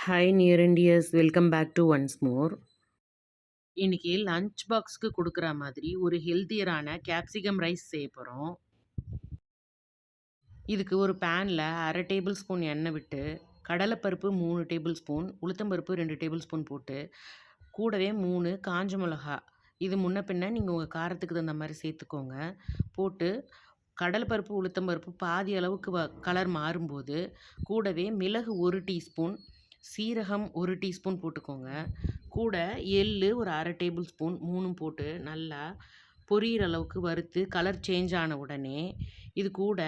Hi near and dears, welcome back to once more. இன்னைக்கு lunch பாக்ஸ்க்கு குடுக்குற மாதிரி ஒரு ஹெல்த்தியரான கேப்சிகம் ரைஸ் செய்ய போகிறோம். இதுக்கு ஒரு பேனில் 1/2 டேபிள் ஸ்பூன் எண்ணெய் விட்டு கடலைப்பருப்பு 3 டேபிள் ஸ்பூன், உளுத்தம்பருப்பு 2 டேபிள் ஸ்பூன் போட்டு கூடவே 3 காஞ்ச மிளகா, இது முன்ன பின்ன நீங்கள் உங்கள் காரத்துக்கு தகுந்த மாதிரி சேர்த்துக்கோங்க. போட்டு கடலைப்பருப்பு உளுத்தம்பருப்பு பாதி அளவுக்கு கலர் மாறும்போது கூடவே மிளகு 1 டீஸ்பூன், சீரகம் 1 டீஸ்பூன் போட்டுக்கோங்க. கூட எள்ளு ஒரு 1/2 டேபிள் ஸ்பூன் 3ம் போட்டு நல்லா பொரியிற அளவுக்கு வறுத்து கலர் சேஞ்ச் ஆன உடனே இது கூட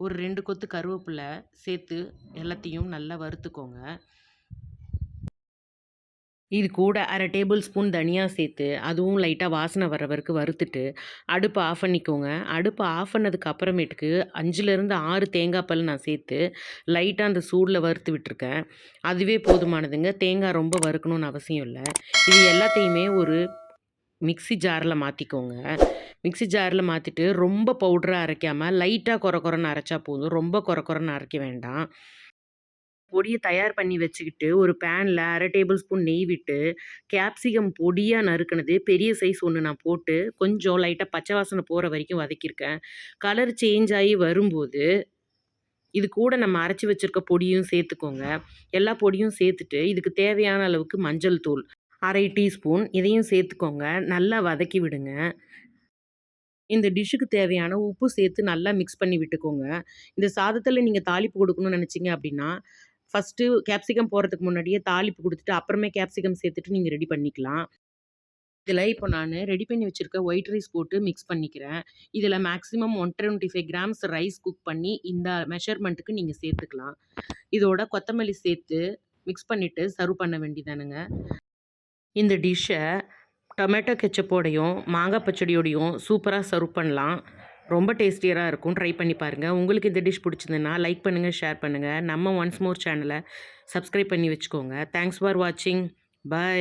ஒரு 2 கொத்து கருவேப்பிலை சேர்த்து எல்லாத்தையும் நல்லா வறுத்துக்கோங்க. இது கூட 1/2 டேபிள் ஸ்பூன் தனியா சேர்த்து அதுவும் லைட்டாக வாசனை வர வரைக்கும் வறுத்துட்டு அடுப்பை ஆஃப் பண்ணிக்கோங்க. அடுப்பை ஆஃப் பண்ணதுக்கு அப்புறமேட்டுக்கு 5லேருந்து 6 தேங்காய் பல் நான் சேர்த்து லைட்டாக அந்த சூடில் வறுத்து விட்டுருக்கேன். அதுவே போதுமானதுங்க. தேங்காய் ரொம்ப வறுக்கணும்னு அவசியம் இல்லை. இது எல்லாத்தையுமே ஒரு மிக்ஸி ஜாரில் மாற்றிக்கோங்க. மிக்ஸி ஜாரில் மாற்றிட்டு ரொம்ப பவுடராக அரைக்காமல் லைட்டாக கொர கொரன்னு அரைச்சா போதும். ரொம்ப கொர கொரன்னு அரைக்க வேண்டாம். பொடியை தயார் பண்ணி வச்சுக்கிட்டு ஒரு பேனில் 1/2 டேபிள் ஸ்பூன் நெய் விட்டு கேப்சிகம் பொடியாக நறுக்குனது பெரிய சைஸ் ஒன்று நான் போட்டு கொஞ்சம் லைட்டாக பச்சை வாசனை போகிற வரைக்கும் வதக்கியிருக்கேன். கலர் சேஞ்ச் ஆகி வரும்போது இது கூட நம்ம அரைச்சி வச்சுருக்க பொடியும் சேர்த்துக்கோங்க. எல்லா பொடியும் சேர்த்துட்டு இதுக்கு தேவையான அளவுக்கு மஞ்சள் தூள் 1/2 டீஸ்பூன் இதையும் சேர்த்துக்கோங்க. நல்லா வதக்கி விடுங்க. இந்த டிஷ்ஷுக்கு தேவையான உப்பு சேர்த்து நல்லா மிக்ஸ் பண்ணி விட்டுக்கோங்க. இந்த சாதத்தில் நீங்கள் தாளிப்பு கொடுக்கணும்னு நினச்சிங்க அப்படின்னா, ஃபஸ்ட்டு கேப்சிகம் போடுறதுக்கு முன்னாடியே தாளிப்பு குடுத்துட்டு, அப்புறமே கேப்சிகம் சேர்த்துட்டு நீங்க ரெடி பண்ணிக்கலாம். இதில இப்போ நானு ரெடி பண்ணி வச்சிருக்க ஒயிட் ரைஸ் போட்டு மிக்ஸ் பண்ணிக்கிறேன். இதில மேக்ஸிமம் 125 கிராம்ஸ் ரைஸ் குக் பண்ணி இந்த மெஷர்மென்ட்டுக்கு நீங்க சேர்த்துக்கலாம். இதோட கொத்தமல்லி சேர்த்து மிக்ஸ் பண்ணிட்டு சர்வ் பண்ண வேண்டியதானுங்க. இந்த டிஷ்ஷ டொமேட்டோ கெச்சப்போடையும், மாங்காய் பச்சடியோடையும் சூப்பரா சர்வ் பண்ணலாம். ரொம்ப டேஸ்டியரா இருக்கும். ட்ரை பண்ணி பாருங்க. உங்களுக்கு இந்த டிஷ் பிடிச்சிருந்ததுன்னா லைக் பண்ணுங்க, ஷேர் பண்ணுங்க. நம்ம ஒன்ஸ் மோர் சேனல சப்ஸ்கிரைப் பண்ணி வச்சுக்கோங்க. தேங்க்ஸ் ஃபார் வாட்சிங். பை.